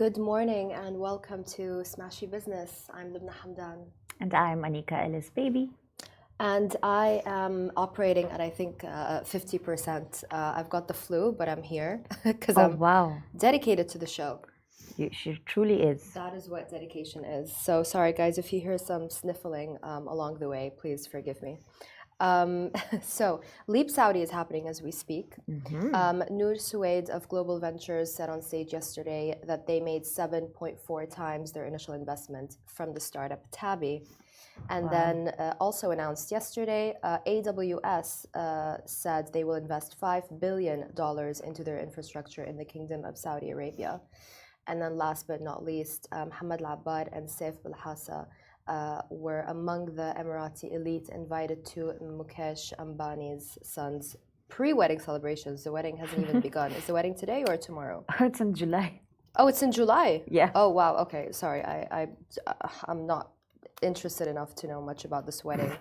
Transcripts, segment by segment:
Good morning and welcome to Smashy Business. I'm Lubna Hamdan. And I'm Anika Ellis Baby. And I am operating at, I think, 50%. I've got the flu, but I'm here because I'm wow. dedicated to the show. She truly is. That is what dedication is. So sorry, guys, if you hear some sniffling along the way, please forgive me. So Leap Saudi is happening as we speak. Noor Sweid of Global Ventures said on stage yesterday that they made 7.4 times their initial investment from the startup Tabby. And then also announced yesterday, AWS said they will invest $5 billion into their infrastructure in the Kingdom of Saudi Arabia. And then last but not least, Mohamed Alabbar and Saif Bilhassa were among the Emirati elite invited to Mukesh Ambani's son's pre-wedding celebrations. The wedding hasn't even begun. Is the wedding today or tomorrow? It's in July. Oh, it's in July? Yeah. Oh, wow. Okay, sorry. I'm not interested enough to know much about this wedding,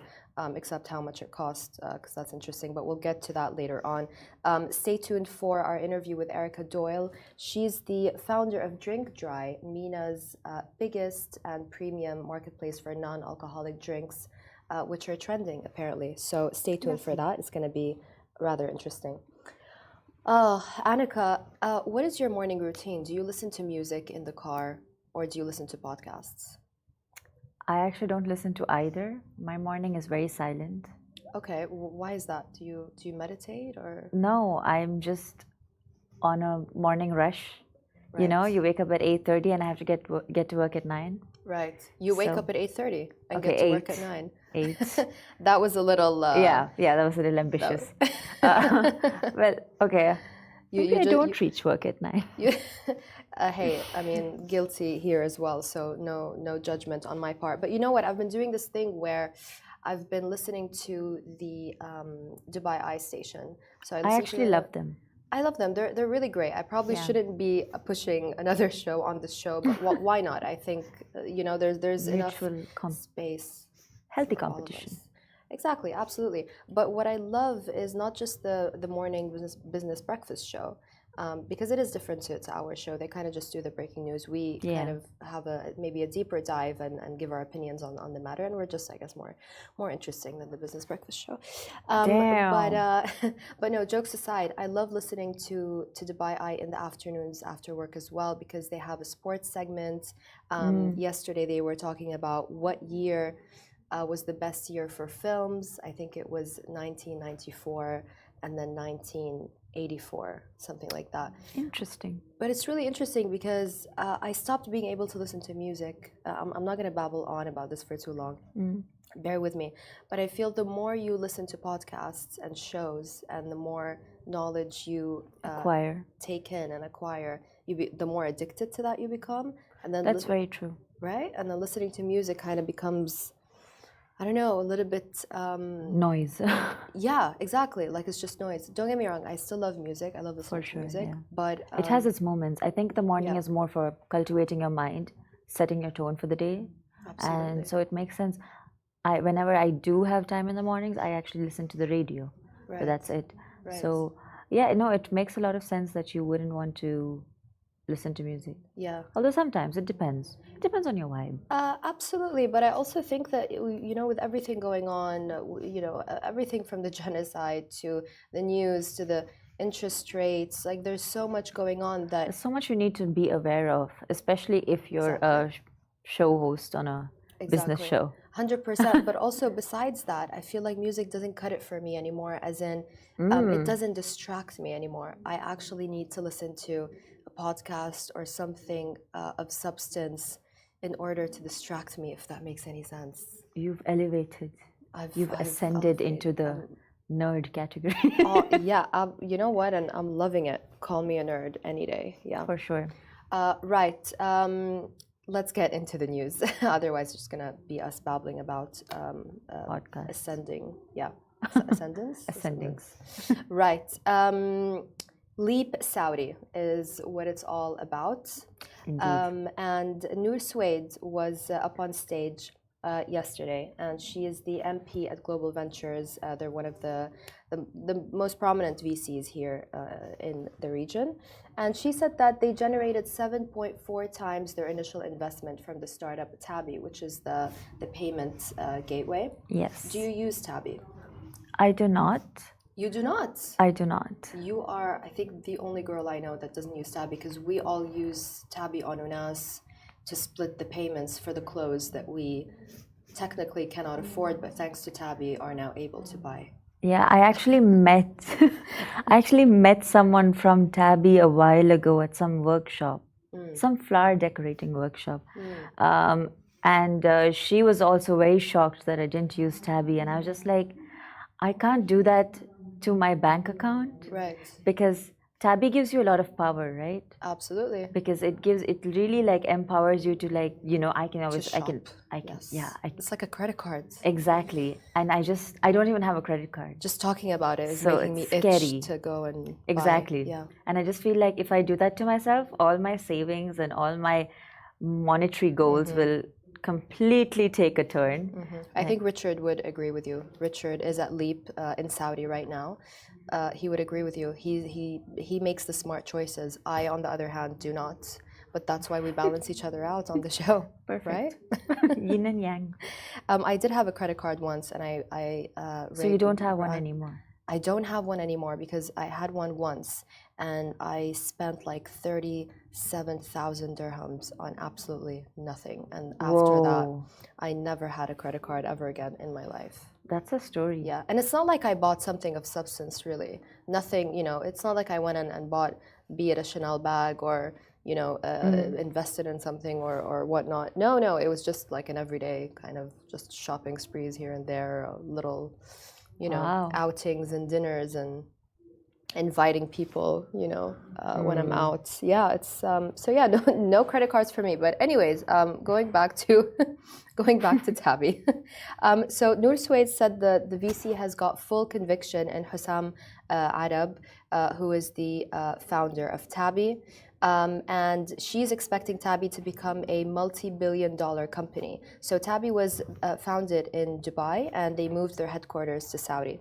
except how much it costs, because that's interesting, but we'll get to that later on. Stay tuned for our interview with Erica Doyle. She's the founder of Drink Dry, MENA's biggest and premium marketplace for non-alcoholic drinks, which are trending, apparently. So stay tuned for that. It's going to be rather interesting. Annika, what is your morning routine? Do you listen to music in the car or do you listen to podcasts? I actually don't listen to either. My morning is very silent. Okay, why is that? Do you meditate or? No, I'm just on a morning rush. Right. You know, you wake up at 8:30 and I have to get to work at 9. Right. You wake up at 8:30 and okay, get to 8, work at 9. 8. That was a little. Yeah, that was a little ambitious. Well, okay. Maybe I don't reach work at 9. Hey, I mean, guilty here as well, so no judgment on my part. But you know what? I've been doing this thing where I've been listening to the Dubai Eye station. So I actually love them. I love them. They're really great. I probably shouldn't be pushing another show on this show, but why not? I think there's enough space. Healthy competition. Exactly, absolutely. But what I love is not just the morning business breakfast show, because it is different to our show. They kind of just do the breaking news. We kind of have maybe a deeper dive and give our opinions on the matter, and we're just, I guess, more interesting than the business breakfast show. But no, jokes aside, I love listening to Dubai Eye in the afternoons after work as well, because they have a sports segment. Yesterday they were talking about what year was the best year for films. I think it was 1994 and then 1984, something like that. Interesting. But it's really interesting because I stopped being able to listen to music. I'm not going to babble on about this for too long. Bear with me. But I feel the more you listen to podcasts and shows and the more knowledge you take in and acquire, the more addicted to that you become. And then that's very true. Right? And then listening to music kind of becomes, I don't know, a little bit noise. Yeah, exactly. Like it's just noise. Don't get me wrong. I still love music. I love listening to music. Yeah. But it has its moments. I think the morning is more for cultivating your mind, setting your tone for the day. Absolutely. And so it makes sense. Whenever I do have time in the mornings, I actually listen to the radio. Right. But that's it. Right. So it makes a lot of sense that you wouldn't want to listen to music. Yeah. Although sometimes it depends. It depends on your vibe. Absolutely. But I also think that, with everything going on, everything from the genocide to the news to the interest rates, like there's so much going on that... There's so much you need to be aware of, especially if you're a show host on a business show. 100%. But also besides that, I feel like music doesn't cut it for me anymore, as in it doesn't distract me anymore. I actually need to listen to a podcast or something of substance in order to distract me, if that makes any sense. You've elevated. You've ascended into the nerd category. You know what? And I'm loving it. Call me a nerd any day. Yeah. For sure. Right. Let's get into the news. Otherwise, it's just going to be us babbling about ascending. Yeah. Ascendance? Ascendings. Right. Leap Saudi is what it's all about. And Noor Sweid was up on stage yesterday, and she is the MP at Global Ventures. They're one of the most prominent VCs here in the region. And she said that they generated 7.4 times their initial investment from the startup Tabby, which is the payment gateway. Yes. Do you use Tabby? I do not. You do not? I do not. You are, I think, the only girl I know that doesn't use Tabby, because we all use Tabby on Unas to split the payments for the clothes that we technically cannot afford, but thanks to Tabby are now able to buy. Yeah, I actually met someone from Tabby a while ago at some workshop, some flower decorating workshop. And she was also very shocked that I didn't use Tabby, and I was just like, I can't do that to my bank account. Right. Because Tabby gives you a lot of power, right? Absolutely. Because it really like empowers you to, like, I can always, To shop. Yes. It's like a credit card. Exactly. And I don't even have a credit card. Just talking about it is So making me it's itch scary. to go and Exactly. buy. Yeah. And I just feel like if I do that to myself, all my savings and all my monetary goals will completely take a turn. I think Richard would agree with you. Richard is at Leap in Saudi right now. He would agree with you. He makes the smart choices. I, on the other hand, do not. But that's why we balance each other out on the show. Perfect. Right? Yin and yang. I did have a credit card once, and So you don't have one anymore? I don't have one anymore because I had one once, and I spent like 37,000 dirhams on absolutely nothing. And after that, I never had a credit card ever again in my life. That's a story. Yeah, and it's not like I bought something of substance, really. Nothing, it's not like I went and bought, be it a Chanel bag or, invested in something or whatnot. No, it was just like an everyday kind of just shopping sprees here and there, little, outings and dinners and inviting people, when I'm out. Yeah, it's so yeah, no credit cards for me. But anyways, going back to Tabby. So Noor Sweid said the VC has got full conviction in Hussam Arab, who is the founder of Tabby. And she's expecting Tabby to become a multi-billion-dollar company. So Tabby was founded in Dubai, and they moved their headquarters to Saudi.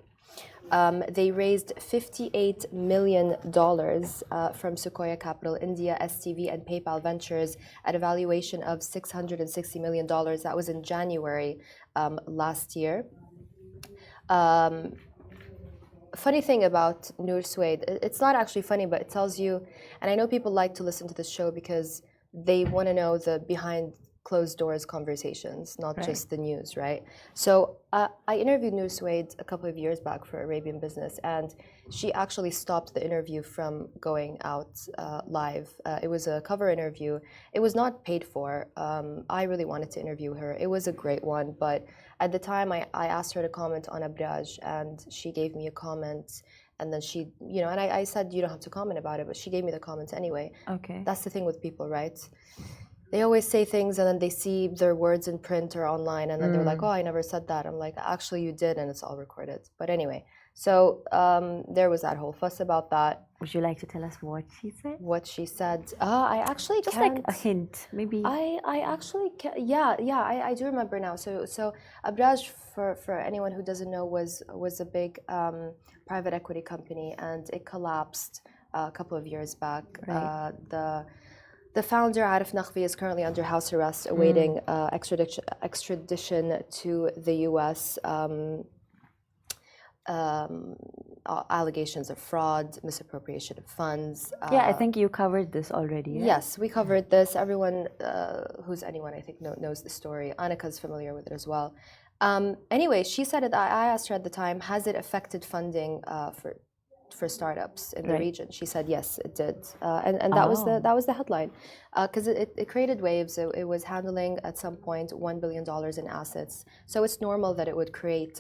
They raised $58 million from Sequoia Capital, India, STV, and PayPal Ventures at a valuation of $660 million. That was in January last year. Funny thing about Noor Sweid, it's not actually funny, but it tells you, and I know people like to listen to this show because they want to know the behind closed doors conversations, not just the news, right? So I interviewed Noor Sweid a couple of years back for Arabian Business, and she actually stopped the interview from going out live. It was a cover interview. It was not paid for. I really wanted to interview her. It was a great one, but at the time I asked her to comment on Abraj, and she gave me a comment. And then she, and I said, you don't have to comment about it, but she gave me the comment anyway. Okay. That's the thing with people, right? They always say things and then they see their words in print or online, and then they're like, oh, I never said that. I'm like, actually you did, and it's all recorded. But anyway, so there was that whole fuss about that. Would you like to tell us what she said? What she said? I actually just can't. Like a hint, maybe. I actually can. Yeah, I do remember now. So Abraj, for anyone who doesn't know, was a big private equity company, and it collapsed a couple of years back. Right. The founder, Arif Naqvi, is currently under house arrest, awaiting extradition to the U.S. Allegations of fraud, misappropriation of funds. Yeah, I think you covered this already. Right? Yes, we covered this. Everyone who's anyone, I think, knows the story. Annika's familiar with it as well. Anyway, she said it. I asked her at the time, has it affected funding for startups in the region? She said yes, it did, and that was the headline, because it created waves. It was handling at some point $1 billion in assets, so it's normal that it would create,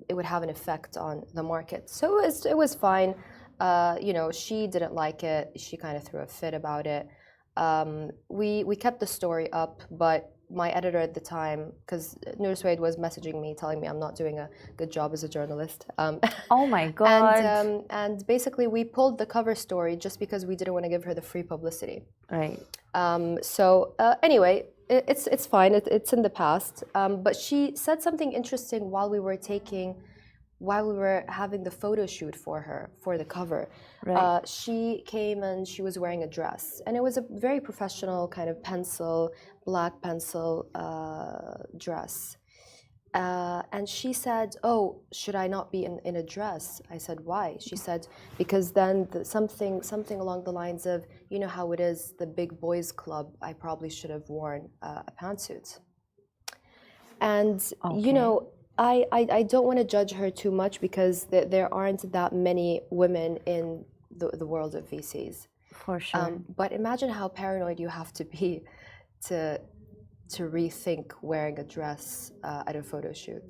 it would have an effect on the market. So it was fine. She didn't like it. She kind of threw a fit about it. We kept the story up, but my editor at the time, because Noor Sweid was messaging me, telling me I'm not doing a good job as a journalist. Oh my God. And basically we pulled the cover story just because we didn't want to give her the free publicity. Right. So anyway, It's fine. It's in the past. But she said something interesting while we were having the photo shoot for her for the cover. Right. She came and she was wearing a dress, and it was a very professional kind of black pencil dress. And she said, "Oh, should I not be in a dress?" I said, "Why?" She said, "Because then something along the lines of, you know how it is, the big boys club. I probably should have worn a pantsuit." And you Okay. know, I don't want to judge her too much because there aren't that many women in the world of VCs. For sure. But imagine how paranoid you have to be to to rethink wearing a dress at a photo shoot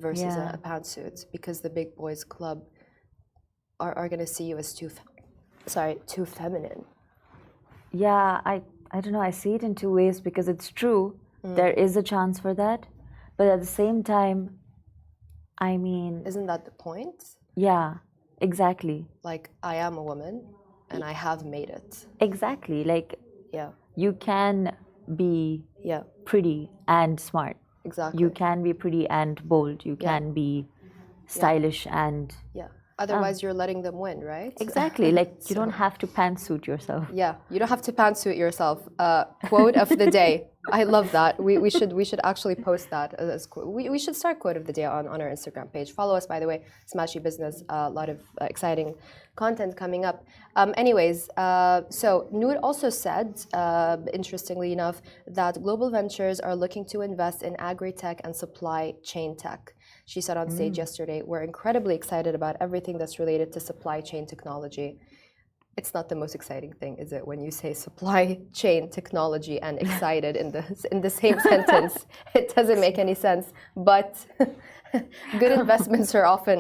versus Yeah. a pantsuit because the big boys club are going to see you as too feminine. Yeah, I don't know. I see it in two ways because it's true. There is a chance for that. But at the same time, I mean, Isn't that the point? yeah, exactly. Like, I am a woman and I have made it. Exactly. Like, Yeah, you can be yeah, pretty and smart. exactly. You can be pretty and bold. You Yeah. can be stylish and Yeah. Otherwise, you're letting them win, right? exactly. Like, you So- don't have to pantsuit yourself. Yeah, you don't have to pantsuit yourself. Quote of the day. I love that. We should actually post that as we should start quote of the day on our Instagram page. Follow us, by the way, Smashy Business. A lot of exciting content coming up. Anyways, so Noor also said, interestingly enough, that global ventures are looking to invest in agri-tech and supply chain tech. She said on stage yesterday, "We're incredibly excited about everything that's related to supply chain technology." It's not the most exciting thing, is it, when you say supply chain technology and excited in the same sentence? It doesn't make any sense. But good investments are often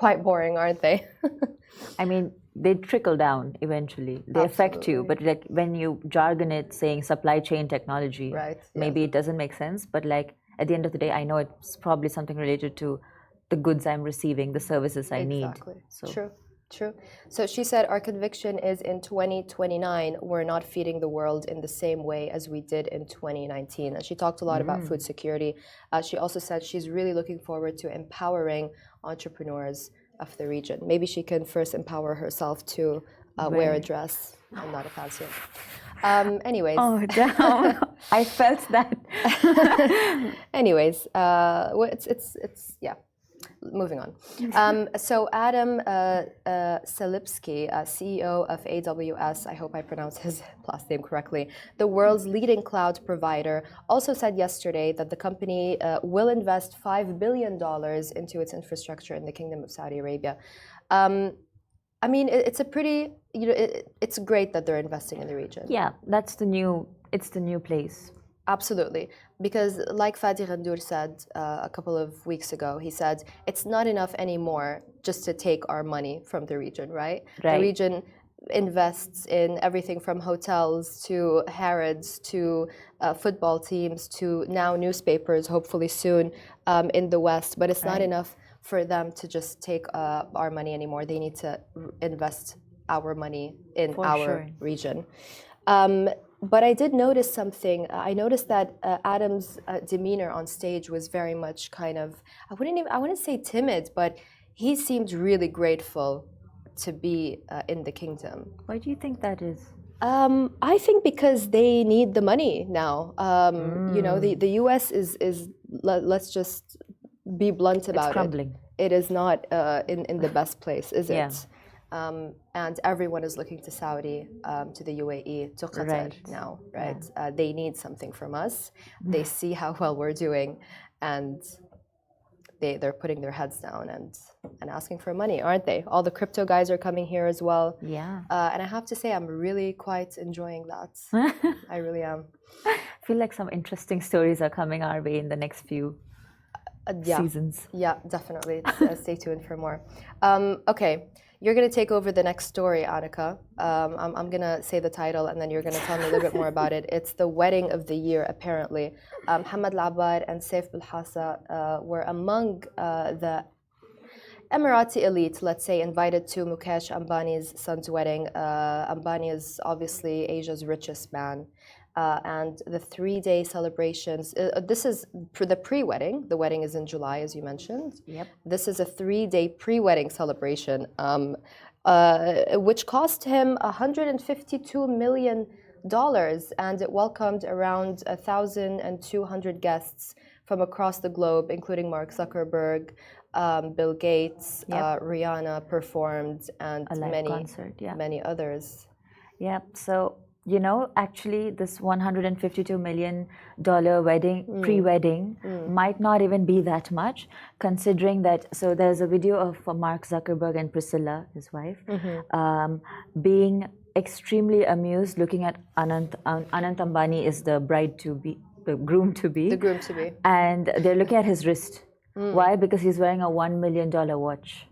quite boring, aren't they? I mean, they trickle down eventually. They affect you. But like when you jargon it saying supply chain technology, Right, maybe yes. it doesn't make sense. But like at the end of the day, I know it's probably something related to the goods I'm receiving, the services I need. Exactly. So True. So she said, "Our conviction is in 2029, we're not feeding the world in the same way as we did in 2019." And she talked a lot about food security. She also said she's really looking forward to empowering entrepreneurs of the region. Maybe she can first empower herself to wear a Right. dress and not a pantsuit. Anyways. oh damn, I felt that. Anyways, well, it's yeah. Moving on. So Adam Selipsky, CEO of AWS, I hope I pronounced his last name correctly, the world's leading cloud provider, also said yesterday that the company will invest $5 billion into its infrastructure in the Kingdom of Saudi Arabia. I mean, it's a pretty, it's great that they're investing in the region. Yeah, it's the new place. Absolutely. Because like Fadi Ghandour said a couple of weeks ago, he said, it's not enough anymore just to take our money from the region, right? Right. The region invests in everything from hotels to Harrods to football teams to now newspapers, hopefully soon in the West. But it's not Right. enough for them to just take our money anymore. They need to invest our money in For our sure. region. But I did notice something. I noticed that Adam's demeanor on stage was very much kind of, I wouldn't say timid, but he seemed really grateful to be in the kingdom. Why do you think that is? I think because they need the money now. You know, the US let's just be blunt about It's crumbling. It is not in the best place, is Yeah. it? And everyone is looking to Saudi, to the UAE, to Qatar Right. now, right? They need something from us. They see how well we're doing, and they're putting their heads down and asking for money, aren't they? All the crypto guys are coming here as well. Yeah. And I have to say, I'm really quite enjoying that. I really am. I feel like some interesting stories are coming our way in the next few Yeah. seasons. Yeah, definitely. Stay tuned for more. Okay, you're going to take over the next story, Annika. I'm going to say the title and then you're going to tell me a little bit more about it. It's the wedding of the year, apparently. Mohamed Alabbar and Saif Bilhassa were among the Emirati elite, let's say, invited to Mukesh Ambani's son's wedding. Ambani is obviously Asia's richest man. and the 3-day celebrations. This is the pre-wedding. The wedding is in July, as you mentioned. Yep. This is a 3-day pre-wedding celebration, which cost him $152 million, and it welcomed around 1,200 guests from across the globe, including Mark Zuckerberg, Bill Gates, Rihanna performed, and many others. Yep. So, actually, this $152 million wedding, pre-wedding, might not even be that much, considering that. So there's a video of Mark Zuckerberg and Priscilla, his wife, being extremely amused, looking at Anant Ambani is the bride-to-be, the groom-to-be. The groom-to-be. And they're looking at his wrist. Why? Because he's wearing a $1 million watch.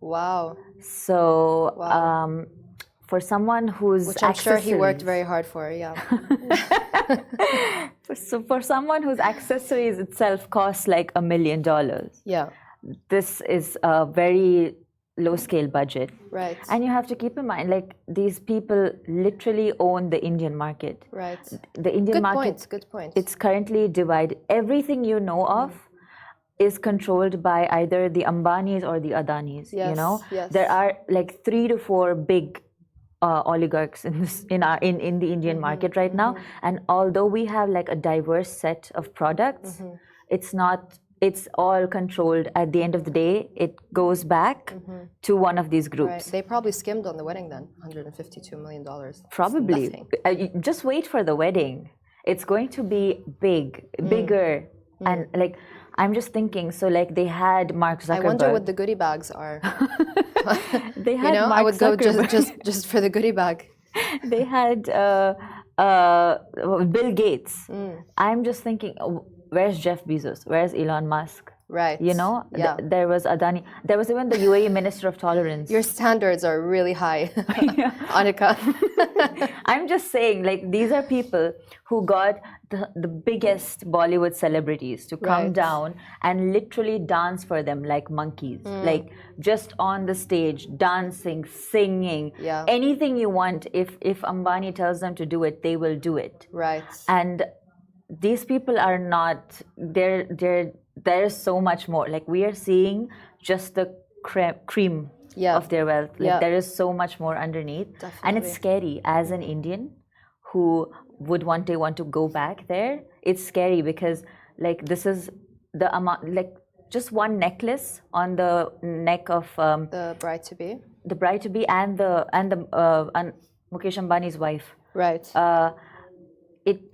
Wow. So, for someone who's which I'm sure he worked very hard for, yeah. So for someone whose accessories itself cost like $1 million, yeah, this is a very low-scale budget. Right. And you have to keep in mind, like, these people literally own the Indian market. Right. The Indian market. Good point. It's currently divided. Everything you know of is controlled by either the Ambanis or the Adanis. Yes, yes. There are like 3 to 4 big oligarchs in the Indian market right now, and although we have like a diverse set of products, it's all controlled. At the end of the day, it goes back to one of these groups. Right. They probably skimmed on the wedding then, $152 million. Probably. Just wait for the wedding. It's going to be bigger, and like, I'm just thinking, so like they had Mark Zuckerberg. I wonder what the goodie bags are. They had Mark I would go Zuckerberg. just for the goodie bag. They had Bill Gates. I'm just thinking, where's Jeff Bezos? Where's Elon Musk? Right. There was Adani. There was even the UAE Minister of Tolerance. Your standards are really high, Anika. I'm just saying, like, these are people who got the biggest Bollywood celebrities to come down and literally dance for them like monkeys. Like, just on the stage, dancing, singing, anything you want. If Ambani tells them to do it, they will do it. Right. And these people are not, there's so much more. Like, we are seeing just the cream of their wealth. Like, there is so much more underneath. Definitely. And it's scary as an Indian who would one day want to go back there. It's scary because, like, this is the amount, like, just one necklace on the neck of the bride-to-be. The bride-to-be and Mukesh Ambani's wife. Right.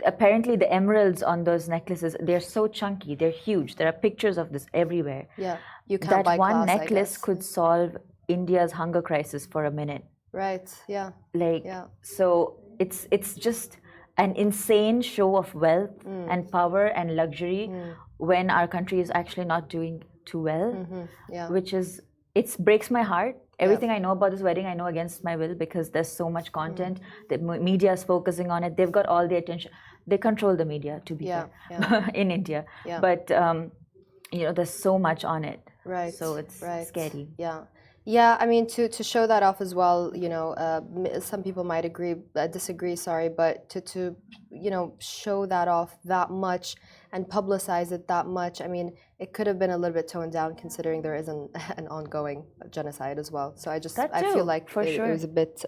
Apparently the emeralds on those necklaces, they're so chunky, they're huge. There are pictures of this everywhere. Yeah, you can't buy one class, necklace could solve India's hunger crisis for a minute. Right. Yeah. Like, so it's just an insane show of wealth and power and luxury when our country is actually not doing too well. Which is, it breaks my heart. Everything I know about this wedding, I know against my will, because there's so much content. The media is focusing on it. They've got all the attention. They control the media, to be fair, in India. Yeah. But there's so much on it. Right. So it's scary. Yeah. Yeah, I mean, to show that off as well, some people might disagree, sorry, but to show that off that much and publicize it that much, I mean, it could have been a little bit toned down considering there is an ongoing genocide as well. So I feel like it was a bit,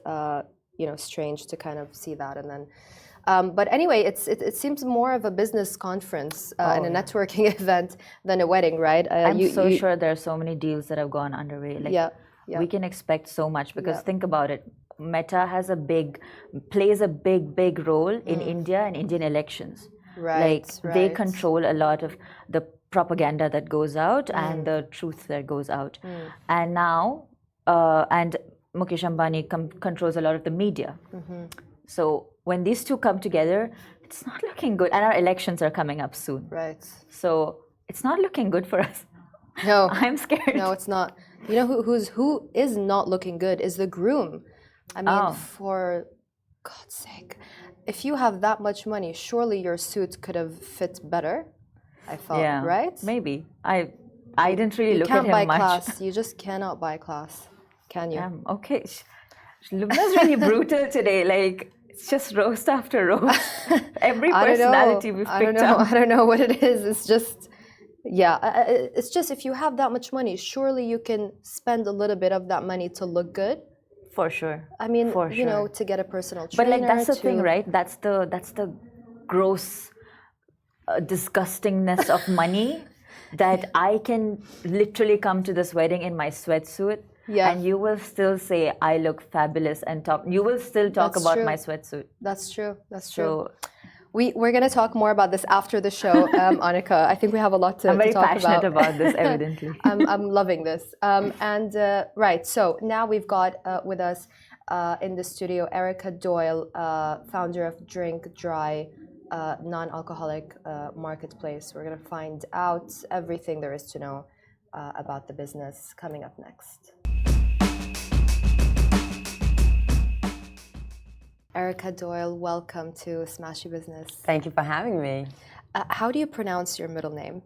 strange to kind of see that, and then. But anyway, it seems more of a business conference and a networking event than a wedding, right? I'm sure there are so many deals that have gone underway. Like, we can expect so much, because think about it. Meta plays a big role in India and Indian elections. Right. They control a lot of the propaganda that goes out and the truth that goes out. And now, and Mukesh Ambani controls a lot of the media. So when these two come together, it's not looking good. And our elections are coming up soon. Right. So it's not looking good for us. No. I'm scared. No, it's not. You know who is not looking good is the groom. I mean, for God's sake. If you have that much money, surely your suit could have fit better, I thought, right? Maybe. I didn't really look at him much. You can't buy class. You just cannot buy class, can you? Okay. Lubna's really brutal today. Like, It's just roast after roast. Every I don't know. personality we've picked up. I don't know what it is. It's just, yeah, it's just if you have that much money, surely you can spend a little bit of that money to look good. For sure. I mean, For you know, sure. to get a personal But trainer. like that's the thing, right? That's the gross disgustingness of money that I can literally come to this wedding in my sweatsuit. Yeah. And you will still say I look fabulous and top. You will still talk That's about true. my sweatsuit. That's true. That's true. So we're going to talk more about this after the show, Annika. I think we have a lot to talk about. I'm very passionate about this, evidently. I'm loving this. Right, so now we've got with us in the studio Erica Doyle, founder of Drink Dry, non-alcoholic marketplace. We're going to find out everything there is to know about the business coming up next. Erica Doyle, welcome to Smashy Business. Thank you for having me. How do you pronounce your middle name?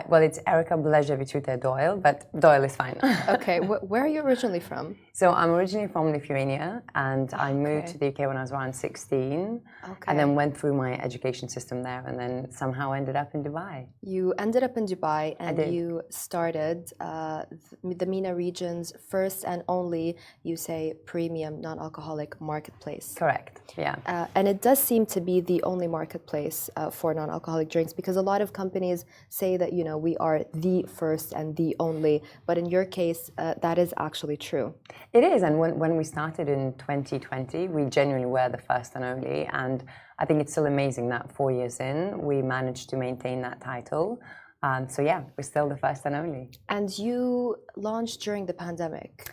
Well, it's Erica Blezhevich Doyle, but Doyle is fine. Okay, where are you originally from? So I'm originally from Lithuania, and I moved to the UK when I was around 16, and then went through my education system there, and then somehow ended up in Dubai. You ended up in Dubai, and you started the MENA region's first and only, you say, premium non-alcoholic marketplace. Correct, yeah. And it does seem to be the only marketplace for non-alcoholic drinks, because a lot of companies say that, you know, we are the first and the only, but in your case, that is actually true. It is, and when we started in 2020, we genuinely were the first and only, and I think it's still amazing that 4 years in, we managed to maintain that title. So yeah, we're still the first and only. And you launched during the pandemic.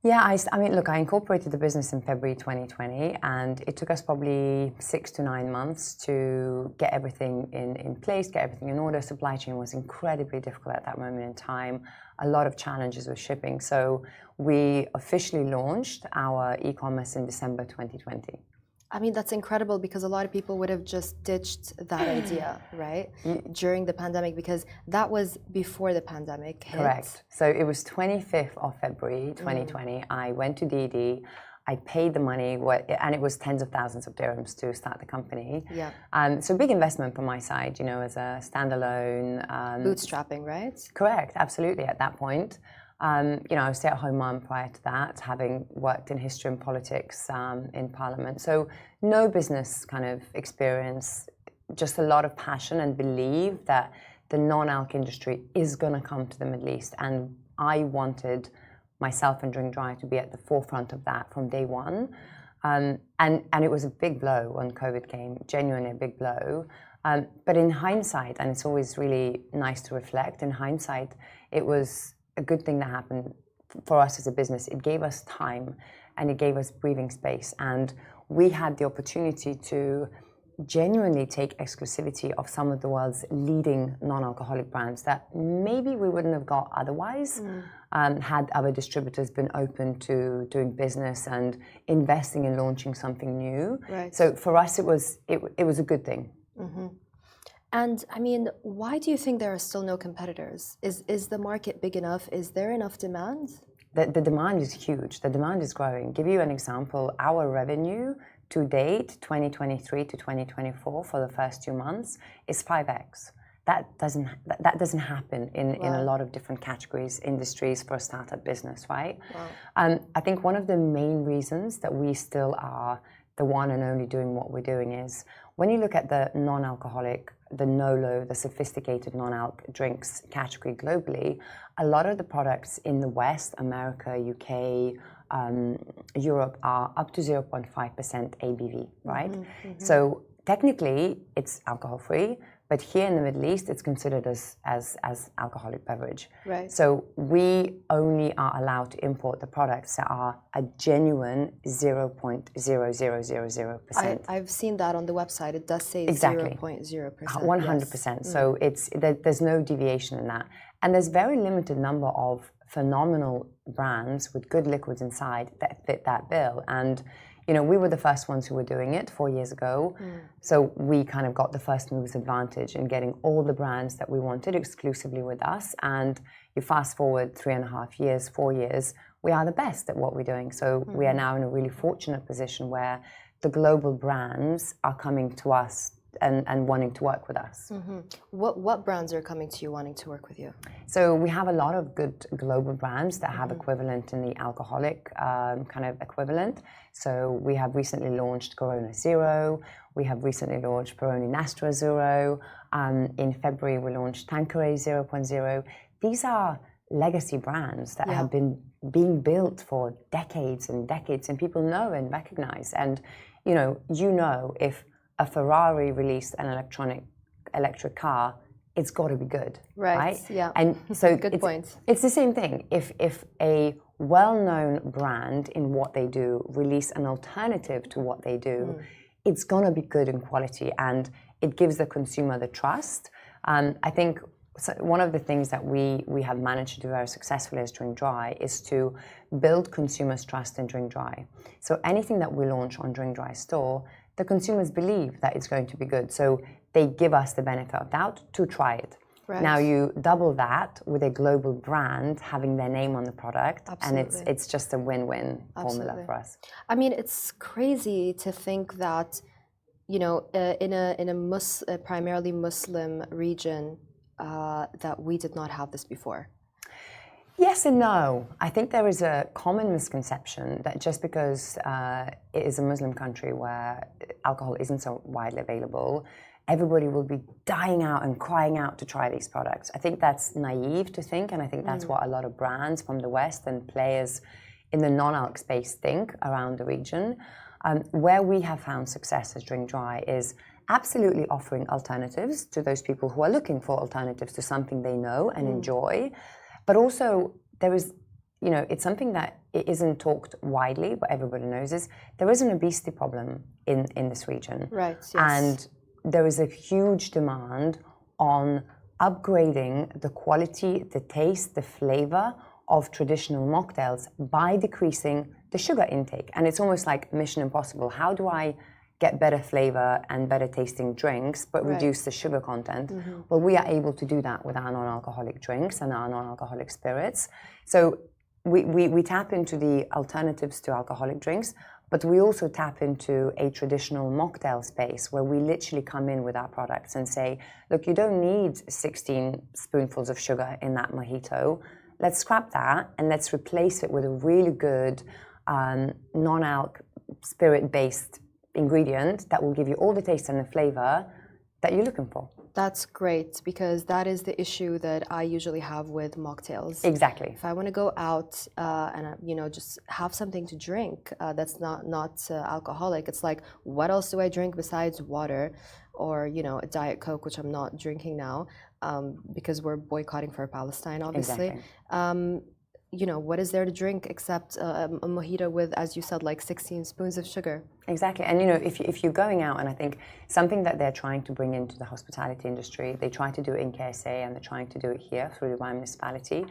Yeah, I mean, look, I incorporated the business in February 2020, and it took us probably 6 to 9 months to get everything in place, get everything in order. Supply chain was incredibly difficult at that moment in time. A lot of challenges with shipping. So we officially launched our e-commerce in December 2020. I mean, that's incredible, because a lot of people would have just ditched that idea, right? During the pandemic, because that was before the pandemic hit. Correct. So it was 25th of February 2020. I went to DD. I paid the money, and it was tens of thousands of dirhams to start the company. Yeah. So big investment from my side, you know, as a standalone. Bootstrapping, right? Correct, absolutely, at that point. You know, I was a stay-at-home mom prior to that, having worked in history and politics in Parliament. So no business kind of experience, just a lot of passion and belief that the non-alc industry is going to come to the Middle East. And I wanted myself and Drink Dry to be at the forefront of that from day one. And it was a big blow when COVID came, genuinely a big blow. But in hindsight, and it's always really nice to reflect, in hindsight, it was a good thing that happened for us as a business. It gave us time and it gave us breathing space. And we had the opportunity to genuinely take exclusivity of some of the world's leading non-alcoholic brands that maybe we wouldn't have got otherwise, had other distributors been open to doing business and investing in launching something new. Right. So for us, it was a good thing. Mm-hmm. And I mean, why do you think there are still no competitors? Is the market big enough? Is there enough demand? The demand is huge. The demand is growing. Give you an example, our revenue to date, 2023 to 2024, for the first 2 months, is 5x. That doesn't happen in a lot of different categories, industries for a startup business, right? Wow. I think one of the main reasons that we still are the one and only doing what we're doing is when you look at the non-alcoholic, the NOLO, the sophisticated non-alc drinks category globally, a lot of the products in the West, America, UK, Europe are up to 0.5% ABV, right? So technically it's alcohol-free, but here in the Middle East, it's considered as alcoholic beverage. Right. So we only are allowed to import the products that are a genuine 0.0000%. I've seen that on the website. It does say Exactly. 0.0%. 100%. So there's no deviation in that. And there's very limited number of phenomenal brands with good liquids inside that fit that bill. And you know, we were the first ones who were doing it 4 years ago. So we kind of got the first mover's advantage in getting all the brands that we wanted exclusively with us. And you fast forward 3.5 years, 4 years, we are the best at what we're doing. So we are now in a really fortunate position where the global brands are coming to us and wanting to work with us. What brands are coming to you wanting to work with you? So we have a lot of good global brands that have equivalent in the alcoholic kind of equivalent. So we have recently launched Corona Zero. We have recently launched Peroni Nastra Zero. In February, we launched Tanqueray 0.0. These are legacy brands that have been being built for decades and decades, and people know and recognize. And if a Ferrari released an electric car, it's got to be good, right? Yeah. And so good point. It's the same thing. If a well-known brand in what they do release an alternative to what they do, it's going to be good in quality, and it gives the consumer the trust. I think one of the things that we have managed to do very successfully as Drink Dry is to build consumers' trust in Drink Dry. So anything that we launch on Drink Dry store, the consumers believe that it's going to be good. So they give us the benefit of doubt to try it. Right. Now you double that with a global brand having their name on the product, Absolutely. and it's just a win-win formula for us. I mean, it's crazy to think that, in a primarily Muslim region, that we did not have this before. Yes and no. I think there is a common misconception that just because it is a Muslim country where alcohol isn't so widely available, everybody will be dying out and crying out to try these products. I think that's naive to think, and I think that's what a lot of brands from the West and players in the non-alc space think around the region. Where we have found success as Drink Dry is absolutely offering alternatives to those people who are looking for alternatives to something they know and enjoy. But also there is, it's something that it isn't talked widely, but everybody knows is there is an obesity problem in this region. Right, yes. And there is a huge demand on upgrading the quality, the taste, the flavor of traditional mocktails by decreasing the sugar intake. And it's almost like Mission Impossible. How do I get better flavor and better tasting drinks, but reduce the sugar content? Well, we are able to do that with our non-alcoholic drinks and our non-alcoholic spirits. So we tap into the alternatives to alcoholic drinks, but we also tap into a traditional mocktail space where we literally come in with our products and say, look, you don't need 16 spoonfuls of sugar in that mojito. Let's scrap that and let's replace it with a really good non-alc spirit-based ingredient that will give you all the taste and the flavor that you're looking for. That's great, because that is the issue that I usually have with mocktails. Exactly. If I want to go out and just have something to drink that's not alcoholic, it's like, what else do I drink besides water, or a Diet Coke, which I'm not drinking now because we're boycotting for Palestine, obviously. Exactly. What is there to drink except a mojito with, as you said, like 16 spoons of sugar? Exactly. And if you're going out, and I think something that they're trying to bring into the hospitality industry, they try to do it in KSA and they're trying to do it here through the municipality,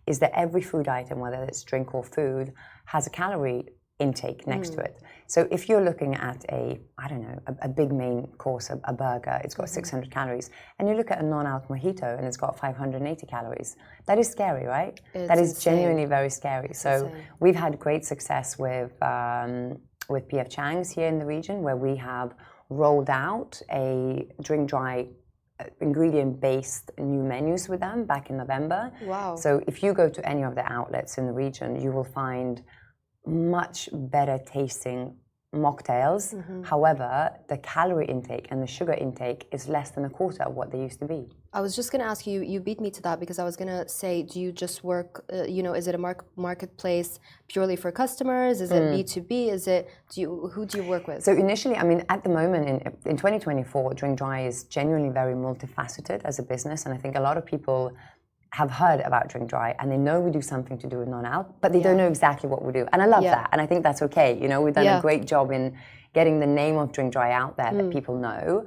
is that every food item, whether it's drink or food, has a calorie intake next to it. So if you're looking at a big main course, a burger, it's got 600 calories, and you look at a non-alc mojito and it's got 580 calories, that is scary, right? That is insane. Genuinely very scary. So we've had great success with PF Chang's here in the region, where we have rolled out a Drink Dry ingredient-based new menus with them back in November. Wow. So if you go to any of the outlets in the region, you will find much better tasting mocktails. However, the calorie intake and the sugar intake is less than a quarter of what they used to be. I was just going to ask you, you beat me to that, because I was going to say, do you just work, is it a marketplace purely for customers? Is it B2B? Who do you work with? So initially, at the moment in 2024, Drink Dry is genuinely very multifaceted as a business. And I think a lot of people have heard about Drink Dry and they know we do something to do with non-alc, but they don't know exactly what we do. And I love that. And I think that's okay. We've done a great job in getting the name of Drink Dry out there that people know.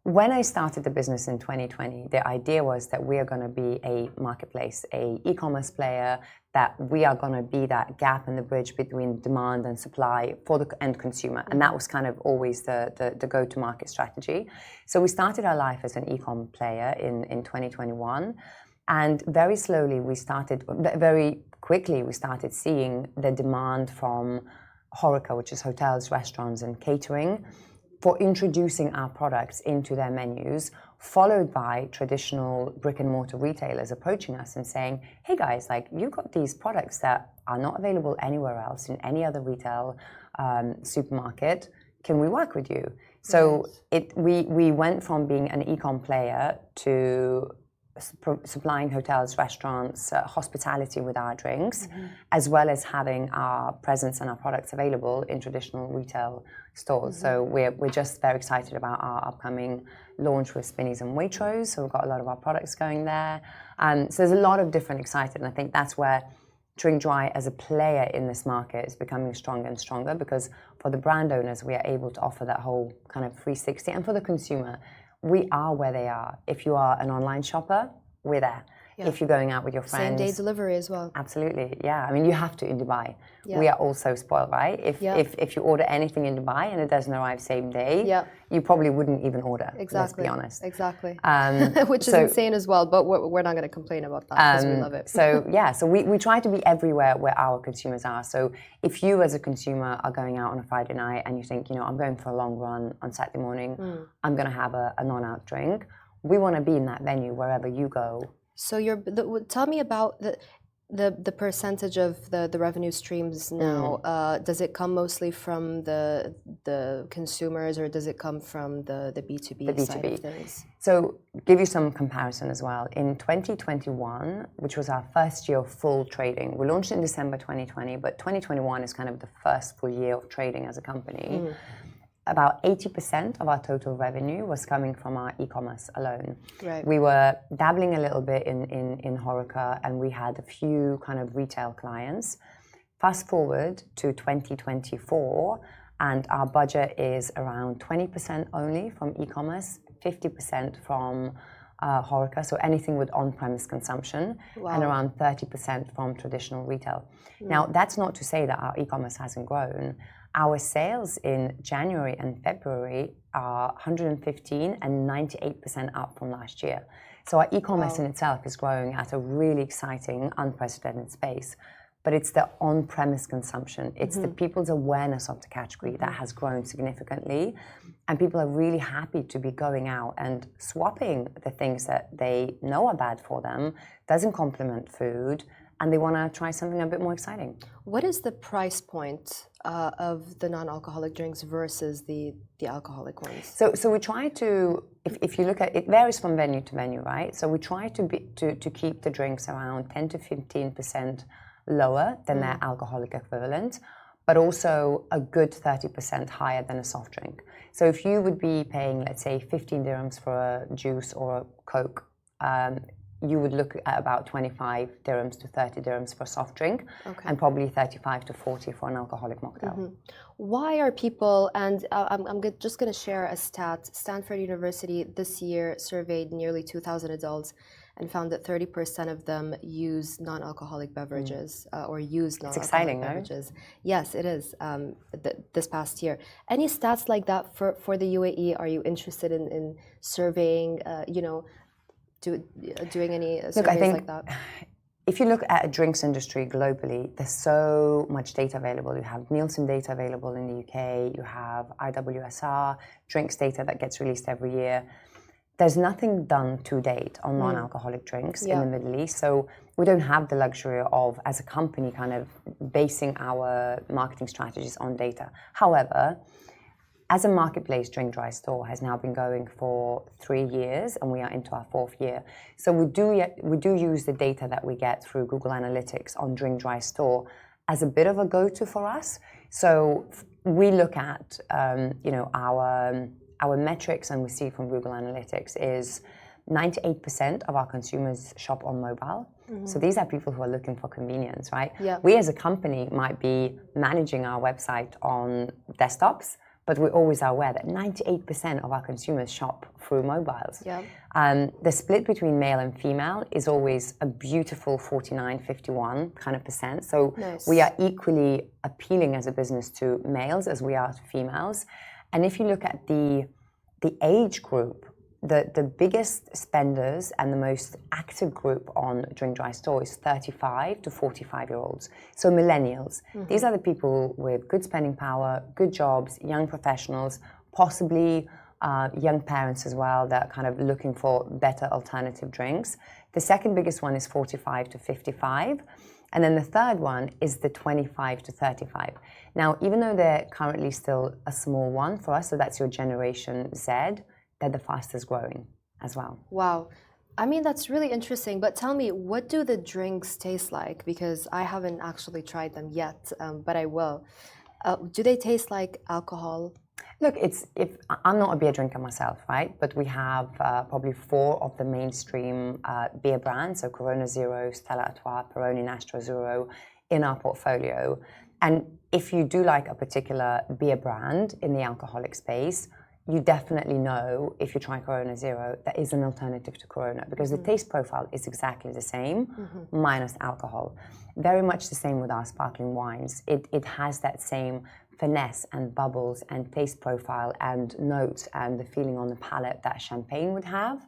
When I started the business in 2020, the idea was that we are going to be a marketplace, a e-commerce player, that we are going to be that gap in the bridge between demand and supply for the end consumer. And that was kind of always the go-to-market strategy. So we started our life as an e-com player in 2021. And very quickly, we started seeing the demand from HoReCa, which is hotels, restaurants, and catering, for introducing our products into their menus, followed by traditional brick and mortar retailers approaching us and saying, hey guys, like you've got these products that are not available anywhere else in any other retail supermarket. Can we work with you? So we went from being an e-com player to supplying hotels, restaurants, hospitality with our drinks, as well as having our presence and our products available in traditional retail stores. So we're just very excited about our upcoming launch with Spinneys and Waitrose. So we've got a lot of our products going there. So there's a lot of different excited, and I think that's where Drink Dry as a player in this market is becoming stronger and stronger, because for the brand owners, we are able to offer that whole kind of 360, and for the consumer, we are where they are. If you are an online shopper, we're there. Yeah. If you're going out with your friends. Same day delivery as well. Absolutely, yeah. I mean, you have to in Dubai. Yeah. We are all so spoiled, right? If you order anything in Dubai and it doesn't arrive same day, you probably wouldn't even order. Exactly. Let's be honest. Exactly. Which is insane as well, but we're not going to complain about that because we love it. So we try to be everywhere where our consumers are. So if you as a consumer are going out on a Friday night and you think, you know, I'm going for a long run on Saturday morning, I'm going to have a non-alc drink, we want to be in that venue wherever you go. So tell me about the percentage of the revenue streams now. Does it come mostly from the consumers, or does it come from the B2B side of things? So give you some comparison as well. In 2021, which was our first year of full trading, we launched in December 2020, but 2021 is kind of the first full year of trading as a company. About 80% of our total revenue was coming from our e-commerce alone. Right. We were dabbling a little bit in HoReCa, and we had a few kind of retail clients. Fast forward to 2024, and our budget is around 20% only from e-commerce, 50% from HoReCa, so anything with on-premise consumption, and around 30% from traditional retail. Now, that's not to say that our e-commerce hasn't grown. Our sales in January and February are 115 and 98% up from last year. So our e-commerce in itself is growing at a really exciting, unprecedented space. But it's the on-premise consumption. It's the people's awareness of the category that has grown significantly. And people are really happy to be going out and swapping the things that they know are bad for them, doesn't complement food, and they want to try something a bit more exciting. What is the price point of the non-alcoholic drinks versus the alcoholic ones? So we try to, if you look at it, varies from venue to venue, right? So we try to keep the drinks around 10 to 15% lower than their alcoholic equivalent, but also a good 30% higher than a soft drink. So if you would be paying, let's say, 15 dirhams for a juice or a Coke, you would look at about 25 dirhams to 30 dirhams for a soft drink, and probably 35 to 40 for an alcoholic mocktail. Why are people, and I'm just going to share a stat, Stanford University this year surveyed nearly 2,000 adults and found that 30% of them use non-alcoholic beverages or use non-alcoholic beverages. No? Yes, it is, this past year. Any stats like that for the UAE? Are you interested in surveying, doing any surveys like that? If you look at a drinks industry globally, there's so much data available. You have Nielsen data available in the UK, you have IWSR, drinks data that gets released every year. There's nothing done to date on non-alcoholic drinks in the Middle East, so we don't have the luxury of, as a company, kind of basing our marketing strategies on data. However, as a marketplace, Drink Dry Store has now been going for 3 years, and we are into our 4th year. So we do use the data that we get through Google Analytics on Drink Dry Store as a bit of a go-to for us. So we look at our metrics, and we see from Google Analytics is 98% of our consumers shop on mobile. So these are people who are looking for convenience, right? Yeah. We as a company might be managing our website on desktops, but we always are aware that 98% of our consumers shop through mobiles. Yeah. The split between male and female is always a beautiful 49-51 kind of percent. So we are equally appealing as a business to males as we are to females. And if you look at the age group the biggest spenders and the most active group on Drink Dry Store is 35 to 45-year-olds. So millennials. These are the people with good spending power, good jobs, young professionals, possibly young parents as well that are kind of looking for better alternative drinks. The second biggest one is 45 to 55. And then the third one is the 25 to 35. Now, even though they're currently still a small one for us, so that's your Generation Z, they're the fastest growing as well. Wow. I mean, that's really interesting. But tell me, what do the drinks taste like? Because I haven't actually tried them yet, but I will. Do they taste like alcohol? Look, I'm not a beer drinker myself, right? But we have probably 4 of the mainstream beer brands, so Corona Zero, Stella Artois, Peroni Nastro Azzurro, in our portfolio. And if you do like a particular beer brand in the alcoholic space, you definitely know, if you try Corona Zero, there is an alternative to Corona, because the taste profile is exactly the same, minus alcohol. Very much the same with our sparkling wines. It has that same finesse and bubbles and taste profile and notes and the feeling on the palate that champagne would have.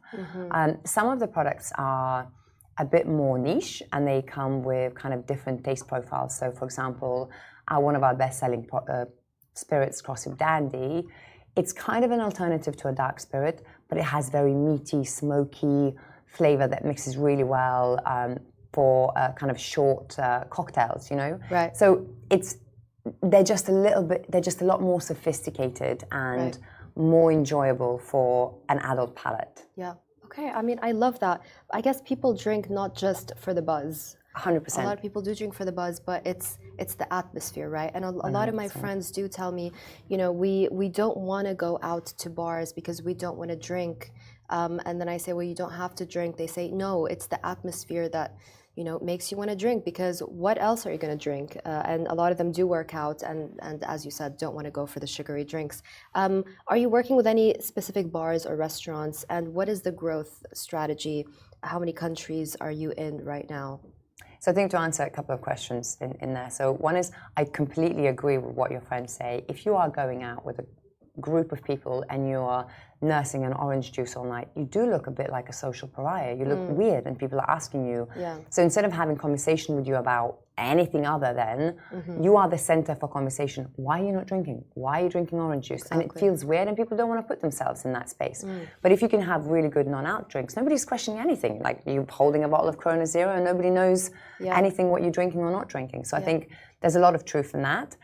Some of the products are a bit more niche and they come with kind of different taste profiles. So, for example, one of our best-selling spirits, Crossy Dandy, it's kind of an alternative to a dark spirit, but it has very meaty, smoky flavor that mixes really well for kind of short cocktails, you know? Right. So they're just a lot more sophisticated and more enjoyable for an adult palate. Yeah. Okay. I mean, I love that. I guess people drink not just for the buzz. 100%. A lot of people do drink for the buzz, but it's the atmosphere, right? And a lot of my friends do tell me, you know, we don't want to go out to bars because we don't want to drink. And then I say, well, you don't have to drink. They say, no, it's the atmosphere that, you know, makes you want to drink, because what else are you going to drink? And a lot of them do work out and as you said, don't want to go for the sugary drinks. Are you working with any specific bars or restaurants? And what is the growth strategy? How many countries are you in right now? So I think to answer a couple of questions in there. So one is, I completely agree with what your friends say. If you are going out with a group of people and you're nursing an orange juice all night, you do look a bit like a social pariah. You look weird and people are asking you. Yeah. So instead of having conversation with you about anything other than, you are the center for conversation. Why are you not drinking? Why are you drinking orange juice? Exactly. And it feels weird and people don't want to put themselves in that space. But if you can have really good non-alc drinks, nobody's questioning anything. Like you're holding a bottle of Corona Zero and nobody knows anything what you're drinking or not drinking. So I think there's a lot of truth in that.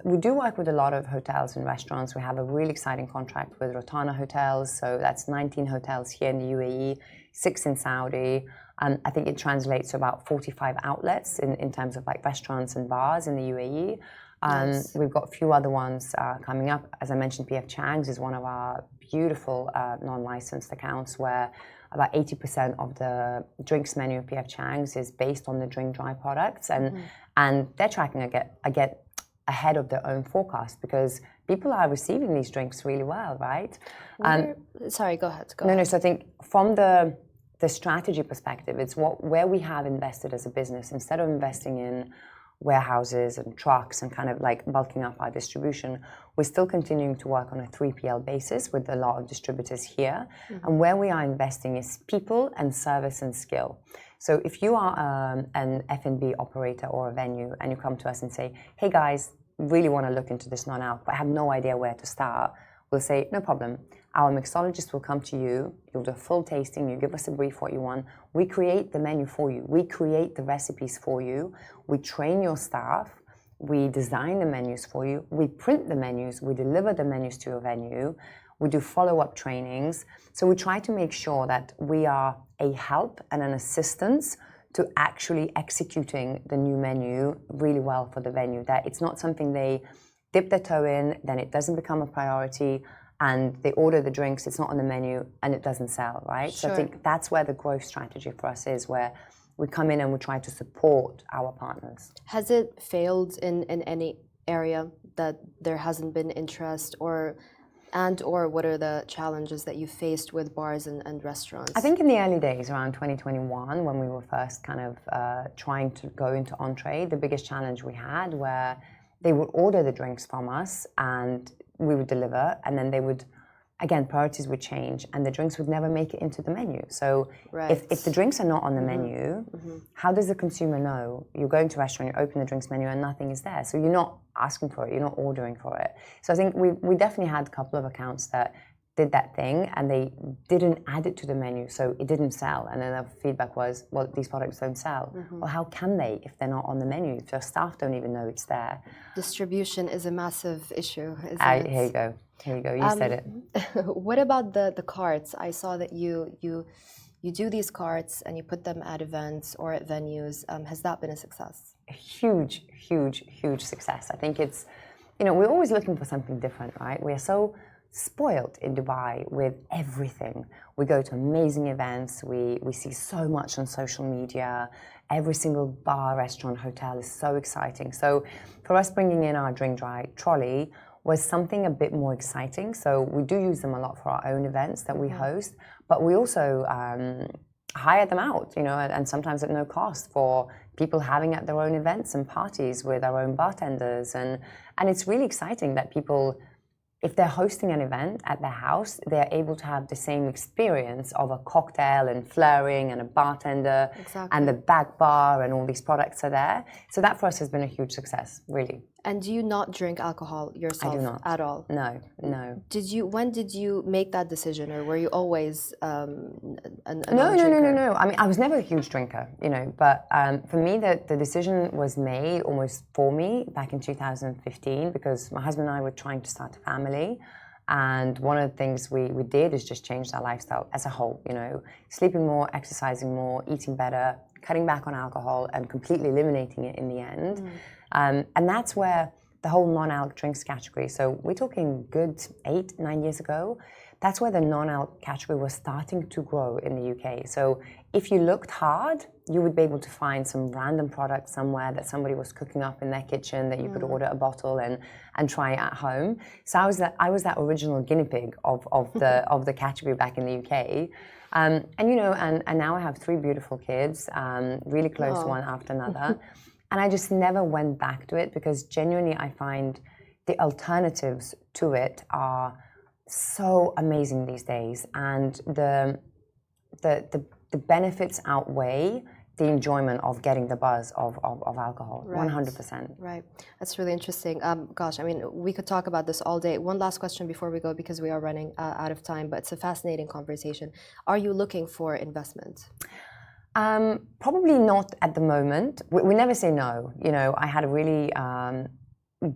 We do work with a lot of hotels and restaurants. We have a really exciting contract with Rotana Hotels. So that's 19 hotels here in the UAE, 6 in Saudi. I think it translates to about 45 outlets in terms of like restaurants and bars in the UAE. Nice. We've got a few other ones coming up. As I mentioned, PF Chang's is one of our beautiful non-licensed accounts where about 80% of the drinks menu of PF Chang's is based on the Drink Dry products. And they're tracking ahead of their own forecast because people are receiving these drinks really well, right? Sorry, go ahead. No, so I think from the strategy perspective, it's where we have invested as a business. Instead of investing in warehouses and trucks and kind of like bulking up our distribution, we're still continuing to work on a 3PL basis with a lot of distributors here. And where we are investing is people and service and skill. So if you are an F&B operator or a venue and you come to us and say, hey guys, really want to look into this non-alc, but I have no idea where to start, we'll say, no problem. Our mixologist will come to you, you'll do a full tasting, you give us a brief what you want, we create the menu for you, we create the recipes for you, we train your staff, we design the menus for you, we print the menus, we deliver the menus to your venue, we do follow-up trainings. So we try to make sure that we are a help and an assistance to actually executing the new menu really well for the venue, that it's not something they dip their toe in, then it doesn't become a priority, and they order the drinks, it's not on the menu, and it doesn't sell, right? Sure. So I think that's where the growth strategy for us is, where we come in and we try to support our partners. Has it failed in any area that there hasn't been interest, or what are the challenges that you faced with bars and restaurants? I think in the early days, around 2021, when we were first kind of trying to go into entree, the biggest challenge we had where they would order the drinks from us and we would deliver, and then they would again, priorities would change and the drinks would never make it into the menu. So Right. if the drinks are not on the menu, how does the consumer know? You're going to a restaurant, you open the drinks menu and nothing is there. So you're not asking for it, you're not ordering for it. So I think we definitely had a couple of accounts that did that thing and they didn't add it to the menu, so it didn't sell. And then the feedback was, well, these products don't sell. Well, how can they if they're not on the menu? If your staff don't even know it's there. Distribution is a massive issue, isn't it? Here you go. Here you go. You said it. What about the carts? I saw that you do these carts and you put them at events or at venues. Has that been a success? Huge, huge, huge success. I think it's, you know, we're always looking for something different, right? We are so spoiled in Dubai with everything. We go to amazing events. We see so much on social media. Every single bar, restaurant, hotel is so exciting. So for us, bringing in our drink dry trolley was something a bit more exciting. So we do use them a lot for our own events that we host, but we also hire them out, you know, and sometimes at no cost for people having at their own events and parties with our own bartenders. And it's really exciting that people, if they're hosting an event at their house, they're able to have the same experience of a cocktail and flaring and a bartender and the back bar and all these products are there. So that for us has been a huge success, really. And do you not drink alcohol yourself? I do not. At all? No, no. When did you make that decision, or were you always a No. non-drinker? I mean, I was never a huge drinker, you know, but for me, the decision was made almost for me back in 2015 because my husband and I were trying to start a family. And one of the things we did is just change our lifestyle as a whole, you know, sleeping more, exercising more, eating better, cutting back on alcohol and completely eliminating it in the end. And that's where the whole non-alc drinks category, so we're talking good 8-9 years ago, that's where the non-alc category was starting to grow in the UK. So if you looked hard, you would be able to find some random product somewhere that somebody was cooking up in their kitchen that you could order a bottle and try at home. So I was that original guinea pig of the category back in the UK. And you know, and now I have 3 beautiful kids, really close one after another. And I just never went back to it because genuinely I find the alternatives to it are so amazing these days, and the benefits outweigh the enjoyment of getting the buzz of alcohol. Right. 100%. Right. That's really interesting. Gosh, I mean, we could talk about this all day. One last question before we go, because we are running out of time, but it's a fascinating conversation. Are you looking for investment? Probably not at the moment. We never say no. You know, I had a really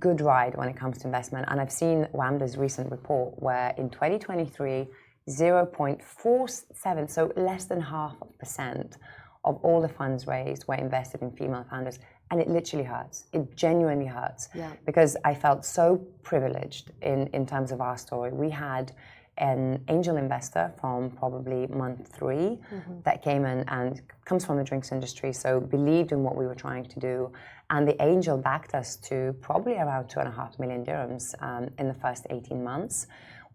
good ride when it comes to investment, and I've seen WAMDA's recent report where in 2023, 0.47, so less than 0.5% of all the funds raised were invested in female founders. And it literally hurts. It genuinely hurts. Yeah. Because I felt so privileged in terms of our story. We had an angel investor from probably month 3 that came in and comes from the drinks industry, so believed in what we were trying to do. And the angel backed us to probably around 2.5 million dirhams in the first 18 months.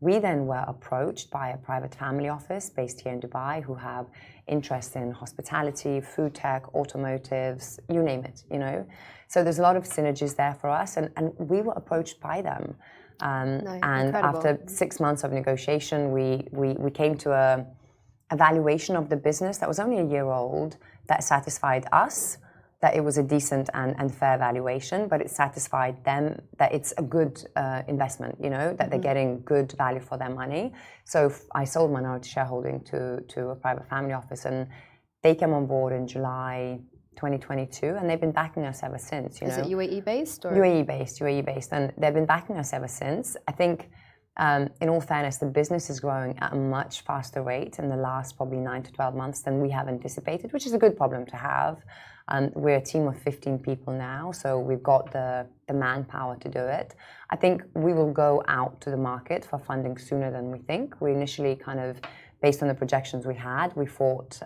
We then were approached by a private family office based here in Dubai who have interest in hospitality, food tech, automotives, you name it, you know. So there's a lot of synergies there for us, and we were approached by them. And after 6 months of negotiation, we came to a valuation of the business that was only a year old that satisfied us, that it was a decent and fair valuation, but it satisfied them that it's a good investment, you know, that they're getting good value for their money. So I sold minority shareholding to a private family office, and they came on board in July 2022, and they've been backing us ever since. You know, is it UAE based or UAE based, and they've been backing us ever since. I think, in all fairness, the business is growing at a much faster rate in the last probably 9 to 12 months than we have anticipated, which is a good problem to have. We're a team of 15 people now, so we've got the manpower to do it. I think we will go out to the market for funding sooner than we think. We initially kind of, based on the projections we had, we thought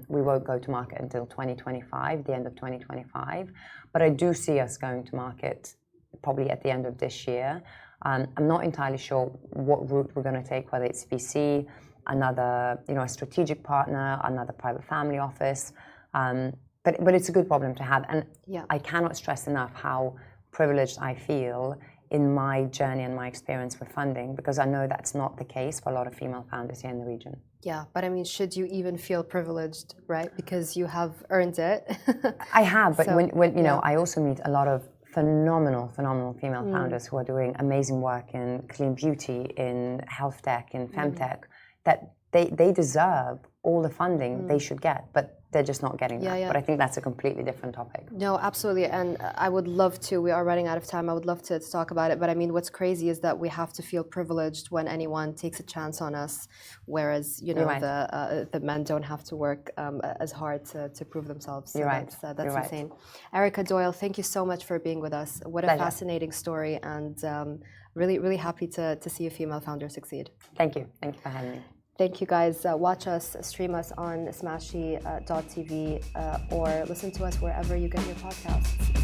we won't go to market until 2025, the end of 2025. But I do see us going to market probably at the end of this year. I'm not entirely sure what route we're going to take, whether it's VC, another, you know, a strategic partner, another private family office. But it's a good problem to have. And I cannot stress enough how privileged I feel in my journey and my experience with funding, because I know that's not the case for a lot of female founders here in the region. Yeah, but I mean, should you even feel privileged, right? Because you have earned it. I have, but So, when you know, I also meet a lot of phenomenal female founders who are doing amazing work in clean beauty, in health tech, in femtech, that they deserve all the funding they should get, but they're just not getting that. yeah. But I think that's a completely different topic. No, absolutely. And I would love to, we are running out of time. I would love to talk about it. But I mean, what's crazy is that we have to feel privileged when anyone takes a chance on us, whereas, you know, the men don't have to work as hard to prove themselves. So that's insane. Erica Doyle, thank you so much for being with us. What a fascinating story, and really, really happy to see a female founder succeed. Thank you. Thank you for having me. Thank you, guys. Watch us, stream us on smashy.tv or listen to us wherever you get your podcasts.